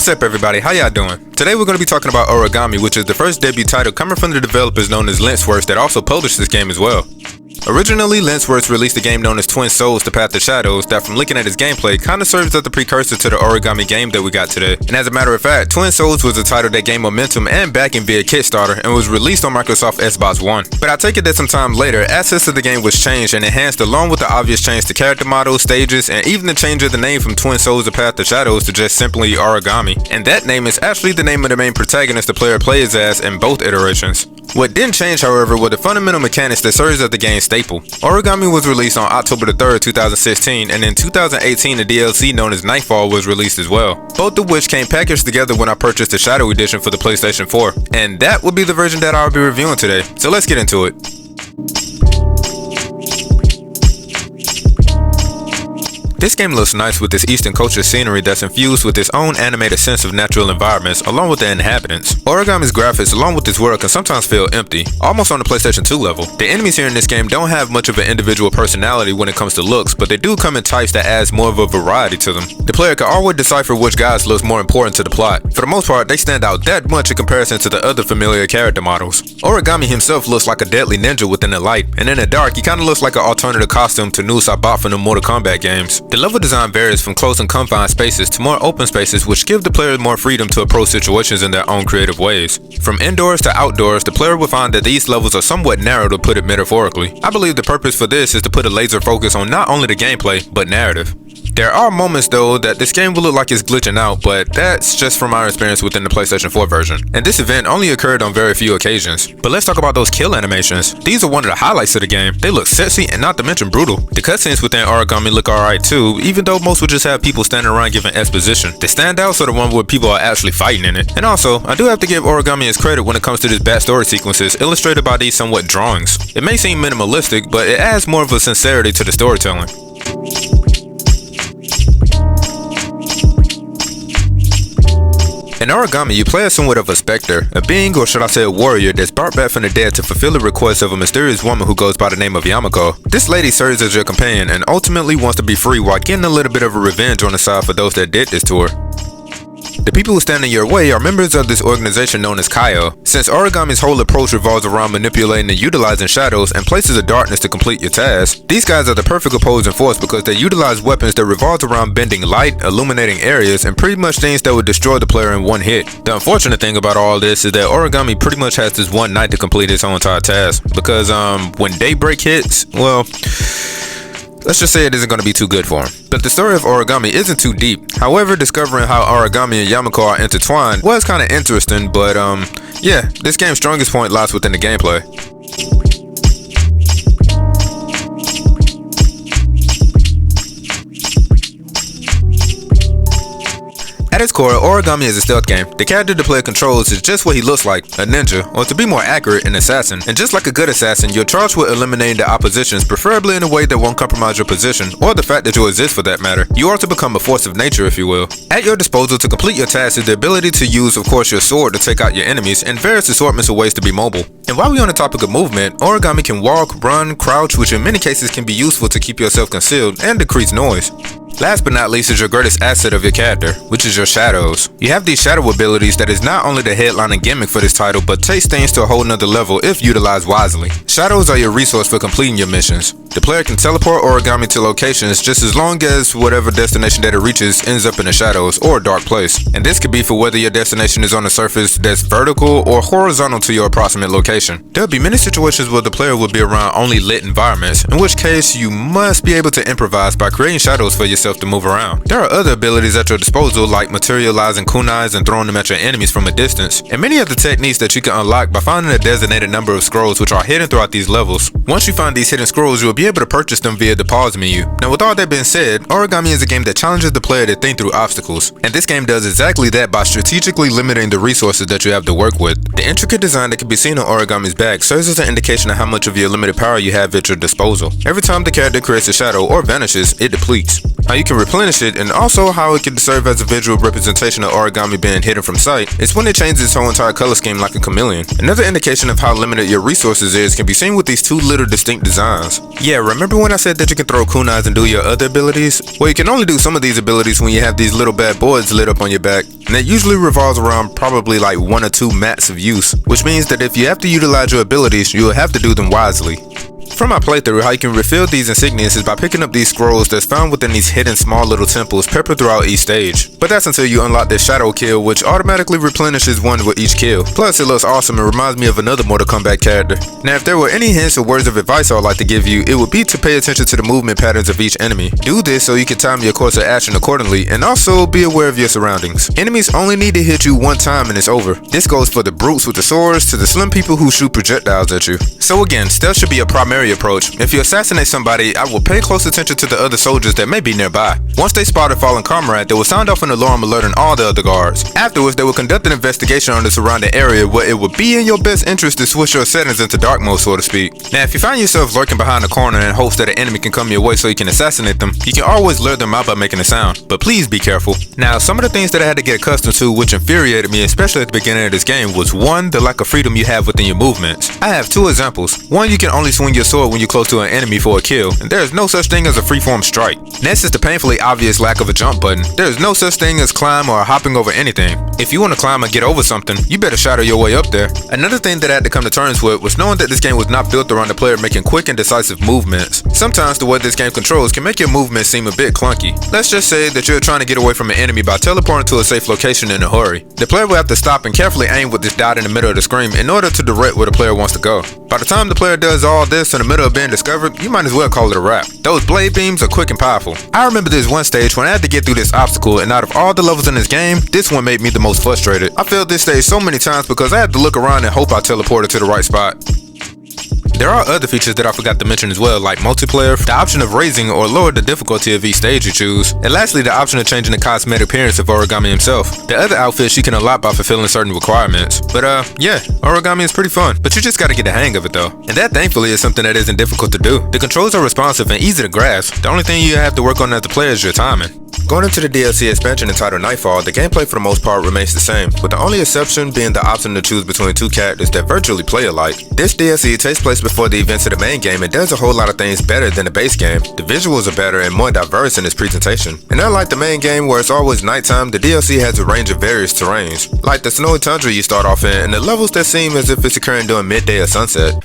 What's up everybody, how y'all doing? Today we're going to be talking about Aragami, which is the first debut dyxnt coming from the developers known as Dyxnt that also published this game as well. Originally, Dyxnt released a game known as Twin Souls: The Path of Shadows that, from looking at its gameplay, kinda serves as the precursor to the Aragami game that we got today. And as a matter of fact, Twin Souls was a title that gained momentum and backing via Kickstarter and was released on Microsoft Xbox One. But I take it that some time later, assets to the game was changed and enhanced along with the obvious change to character models, stages, and even the change of the name from Twin Souls: The Path of Shadows to just simply Aragami. And that name is actually the name of the main protagonist the player plays as in both iterations. What didn't change, however, were the fundamental mechanics that serves as the game's staple. Aragami was released on October 3rd, 2016, and in 2018 a DLC known as Nightfall was released as well, both of which came packaged together when I purchased the Shadow Edition for the PlayStation 4. And that would be the version that I'll be reviewing today, so let's get into it. This game looks nice with this Eastern culture scenery that's infused with its own animated sense of natural environments along with the inhabitants. Aragami's graphics along with this world can sometimes feel empty, almost on the PlayStation 2 level. The enemies here in this game don't have much of an individual personality when it comes to looks, but they do come in types that adds more of a variety to them. The player can always decipher which guys looks more important to the plot. For the most part, they stand out that much in comparison to the other familiar character models. Aragami himself looks like a deadly ninja within the light, and in the dark he kinda looks like an alternative costume to Noose I bought from the Mortal Kombat games. The level design varies from close and confined spaces to more open spaces, which give the player more freedom to approach situations in their own creative ways. From indoors to outdoors, the player will find that these levels are somewhat narrow, to put it metaphorically. I believe the purpose for this is to put a laser focus on not only the gameplay, but narrative. There are moments though that this game will look like it's glitching out, but that's just from our experience within the PlayStation 4 version. And this event only occurred on very few occasions. But let's talk about those kill animations. These are one of the highlights of the game. They look sexy and not to mention brutal. The cutscenes within Aragami look alright too, even though most would just have people standing around giving exposition. The standouts are the ones where people are actually fighting in it. And also, I do have to give Aragami its credit when it comes to this backstory sequences illustrated by these somewhat drawings. It may seem minimalistic, but it adds more of a sincerity to the storytelling. In Aragami, you play as somewhat of a specter, a being, or should I say a warrior, that's brought back from the dead to fulfill the request of a mysterious woman who goes by the name of Yamako. This lady serves as your companion and ultimately wants to be free while getting a little bit of a revenge on the side for those that did this to her. The people who stand in your way are members of this organization known as Kaio. Since Aragami's whole approach revolves around manipulating and utilizing shadows and places of darkness to complete your tasks, these guys are the perfect opposing force because they utilize weapons that revolve around bending light, illuminating areas, and pretty much things that would destroy the player in one hit. The unfortunate thing about all this is that Aragami pretty much has this one night to complete its whole entire task, because when daybreak hits, well, let's just say it isn't going to be too good for him. But the story of Aragami isn't too deep. However, discovering how Aragami and Yamako are intertwined was kind of interesting, but yeah, this game's strongest point lies within the gameplay. At its core, Aragami is a stealth game. The character the player controls is just what he looks like, a ninja, or to be more accurate, an assassin. And just like a good assassin, you're charged with eliminating the oppositions, preferably in a way that won't compromise your position, or the fact that you exist for that matter. You are to become a force of nature, if you will. At your disposal to complete your task is the ability to use, of course, your sword to take out your enemies, and various assortments of ways to be mobile. And while we're on the topic of movement, Aragami can walk, run, crouch, which in many cases can be useful to keep yourself concealed and decrease noise. Last but not least is your greatest asset of your character, which is your shadows. You have these shadow abilities that is not only the headline and gimmick for this title, but takes things to a whole nother level if utilized wisely. Shadows are your resource for completing your missions. The player can teleport Aragami to locations just as long as whatever destination that it reaches ends up in the shadows or a dark place. And this could be for whether your destination is on a surface that's vertical or horizontal to your approximate location. There'll be many situations where the player will be around only lit environments, in which case you must be able to improvise by creating shadows for yourself to move around. There are other abilities at your disposal like materializing kunais and throwing them at your enemies from a distance, and many other techniques that you can unlock by finding a designated number of scrolls which are hidden throughout these levels. Once you find these hidden scrolls, you will be able to purchase them via the pause menu. Now with all that being said, Aragami is a game that challenges the player to think through obstacles, and this game does exactly that by strategically limiting the resources that you have to work with. The intricate design that can be seen on Aragami's back serves as an indication of how much of your limited power you have at your disposal. Every time the character creates a shadow or vanishes, it depletes. How you can replenish it, and also how it can serve as a visual representation of Aragami being hidden from sight, is when it changes its whole entire color scheme like a chameleon. Another indication of how limited your resources is can be seen with these two little distinct designs. Yeah, remember when I said that you can throw kunais and do your other abilities? Well, you can only do some of these abilities when you have these little bad boys lit up on your back, and that usually revolves around probably like 1 or 2 mats of use, which means that if you have to utilize your abilities, you will have to do them wisely. From my playthrough, how you can refill these insignias is by picking up these scrolls that's found within these hidden small little temples peppered throughout each stage. But that's until you unlock this shadow kill, which automatically replenishes one with each kill. Plus, it looks awesome and reminds me of another Mortal Kombat character. Now, if there were any hints or words of advice I would like to give you, it would be to pay attention to the movement patterns of each enemy. Do this so you can time your course of action accordingly, and also be aware of your surroundings. Enemies only need to hit you one time and it's over. This goes for the brutes with the swords to the slim people who shoot projectiles at you. So again, stealth should be a primary approach. If you assassinate somebody, I will pay close attention to the other soldiers that may be nearby. Once they spot a fallen comrade, they will sound off an alarm alerting all the other guards. Afterwards, they will conduct an investigation on the surrounding area where it would be in your best interest to switch your settings into dark mode, so to speak. Now, if you find yourself lurking behind a corner in hopes that an enemy can come your way so you can assassinate them, you can always lure them out by making a sound, but please be careful. Now, some of the things that I had to get accustomed to which infuriated me, especially at the beginning of this game, was 1, the lack of freedom you have within your movements. I have 2 examples. 1, you can only swing your sword when you're close to an enemy for a kill, and there is no such thing as a freeform strike. Next is the painfully obvious lack of a jump button. There is no such thing as climb or hopping over anything. If you want to climb or get over something, you better shadow your way up there. Another thing that I had to come to terms with was knowing that this game was not built around the player making quick and decisive movements. Sometimes the way this game controls can make your movements seem a bit clunky. Let's just say that you're trying to get away from an enemy by teleporting to a safe location in a hurry. The player will have to stop and carefully aim with this dot in the middle of the screen in order to direct where the player wants to go. By the time the player does all this in the middle of being discovered, you might as well call it a wrap. Those blade beams are quick and powerful. I remember this one stage when I had to get through this obstacle, and out of all the levels in this game, this one made me the most frustrated. I failed this stage so many times because I had to look around and hope I teleported to the right spot. There are other features that I forgot to mention as well, like multiplayer, the option of raising or lower the difficulty of each stage you choose, and lastly the option of changing the cosmetic appearance of Aragami himself. The other outfits you can unlock by fulfilling certain requirements. But yeah, Aragami is pretty fun, but you just gotta get the hang of it though. And that thankfully is something that isn't difficult to do. The controls are responsive and easy to grasp. The only thing you have to work on as the player is your timing. Going into the DLC expansion entitled Nightfall, the gameplay for the most part remains the same, with the only exception being the option to choose between 2 characters that virtually play alike. This DLC takes place before the events of the main game and does a whole lot of things better than the base game. The visuals are better and more diverse in its presentation. And unlike the main game where it's always nighttime, the DLC has a range of various terrains, like the snowy tundra you start off in and the levels that seem as if it's occurring during midday or sunset.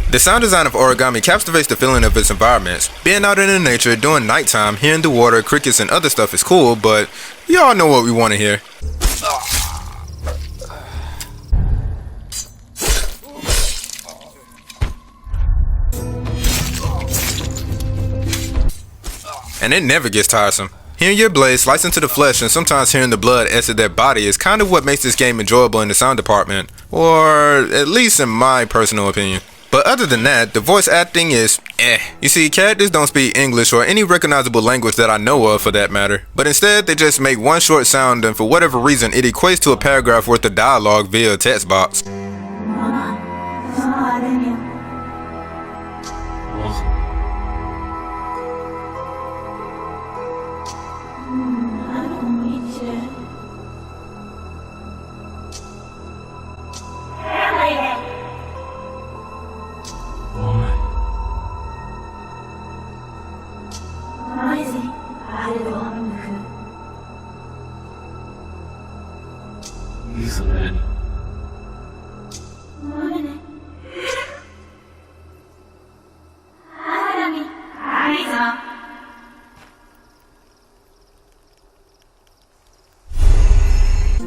The sound design of Aragami captivates the feeling of its environments. Being out in the nature during nighttime, hearing the water, crickets, and other stuff is cool, but y'all know what we want to hear. And it never gets tiresome. Hearing your blade slice into the flesh and sometimes hearing the blood exit their body is kind of what makes this game enjoyable in the sound department, or at least in my personal opinion. But other than that, the voice acting is You see, characters don't speak English or any recognizable language that I know of for that matter, but instead they just make one short sound and for whatever reason it equates to a paragraph worth of dialogue via a text box.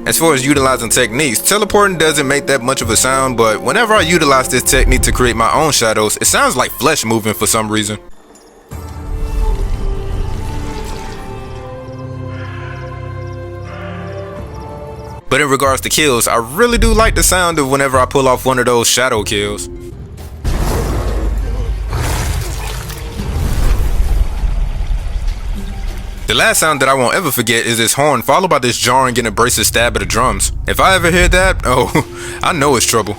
As far as utilizing techniques, teleporting doesn't make that much of a sound, but whenever I utilize this technique to create my own shadows, it sounds like flesh moving for some reason. But in regards to kills, I really do like the sound of whenever I pull off one of those shadow kills. The last sound that I won't ever forget is this horn followed by this jarring and abrasive stab of the drums. If I ever hear that, oh, I know it's trouble.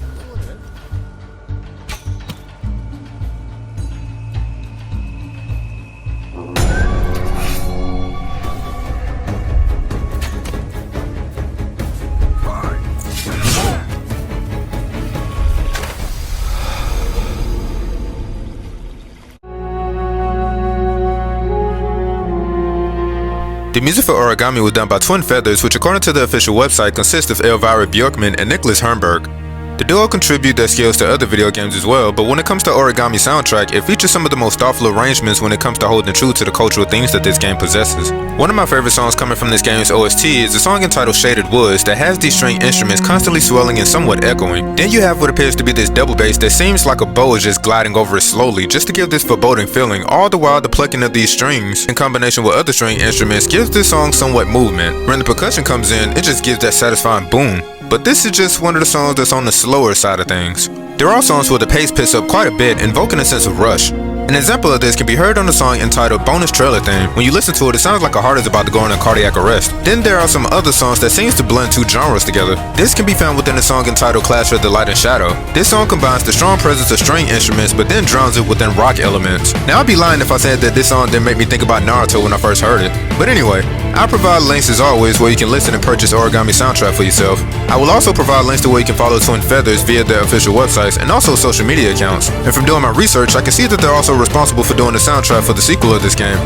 The music for Aragami was done by Twin Feathers, which according to the official website consists of Elvira Bjorkman and Nicholas Hermberg. The duo contribute their skills to other video games as well, but when it comes to Aragami soundtrack, it features some of the most thoughtful arrangements when it comes to holding true to the cultural themes that this game possesses. One of my favorite songs coming from this game's OST is a song entitled Shaded Woods that has these string instruments constantly swelling and somewhat echoing. Then you have what appears to be this double bass that seems like a bow is just gliding over it slowly just to give this foreboding feeling, all the while the plucking of these strings in combination with other string instruments gives this song somewhat movement. When the percussion comes in, it just gives that satisfying boom. But this is just one of the songs that's on the slower side of things. There are songs where the pace picks up quite a bit, invoking a sense of rush. An example of this can be heard on the song entitled Bonus Trailer Theme. When you listen to it, it sounds like a heart is about to go into cardiac arrest. Then there are some other songs that seems to blend two genres together. This can be found within the song entitled Clash of the Light and Shadow. This song combines the strong presence of string instruments but then drowns it within rock elements. Now I'd be lying if I said that this song didn't make me think about Naruto when I first heard it. But anyway, I'll provide links as always where you can listen and purchase Aragami soundtrack for yourself. I will also provide links to where you can follow Twin Feathers via their official websites and also social media accounts. And from doing my research, I can see that they're also responsible for doing the soundtrack for the sequel of this game.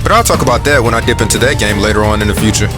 But I'll talk about that when I dip into that game later on in the future.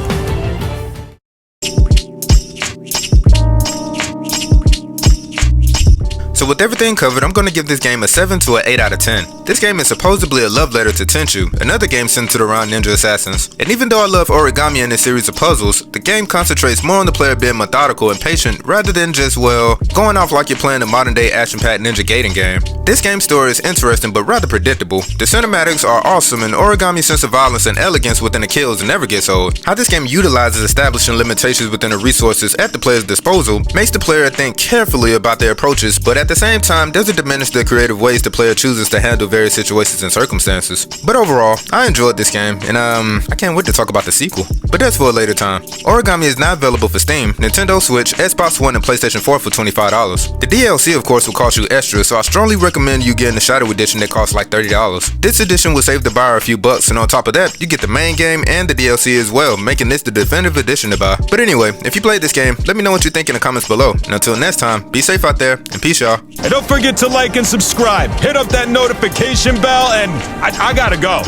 So with everything covered, I'm going to give this game a 7 to an 8 out of 10. This game is supposedly a love letter to Tenchu, another game centered around ninja assassins. And even though I love Aragami and this series of puzzles, the game concentrates more on the player being methodical and patient rather than just, well, going off like you're playing a modern day action-packed ninja gating game. This game's story is interesting but rather predictable. The cinematics are awesome and Aragami's sense of violence and elegance within the kills never gets old. How this game utilizes establishing limitations within the resources at the player's disposal makes the player think carefully about their approaches, but at the same time doesn't diminish the creative ways the player chooses to handle various situations and circumstances. But overall, I enjoyed this game and I can't wait to talk about the sequel. But that's for a later time. Aragami is now available for Steam, Nintendo Switch, Xbox One, and PlayStation 4 for $25. The DLC of course will cost you extra, so I strongly recommend you getting the Shadow Edition that costs like $30. This edition will save the buyer a few bucks, and on top of that, you get the main game and the DLC as well, making this the definitive edition to buy. But anyway, if you played this game, let me know what you think in the comments below. And until next time, be safe out there, and peace y'all. And don't forget to like and subscribe. Hit up that notification bell, and I gotta go.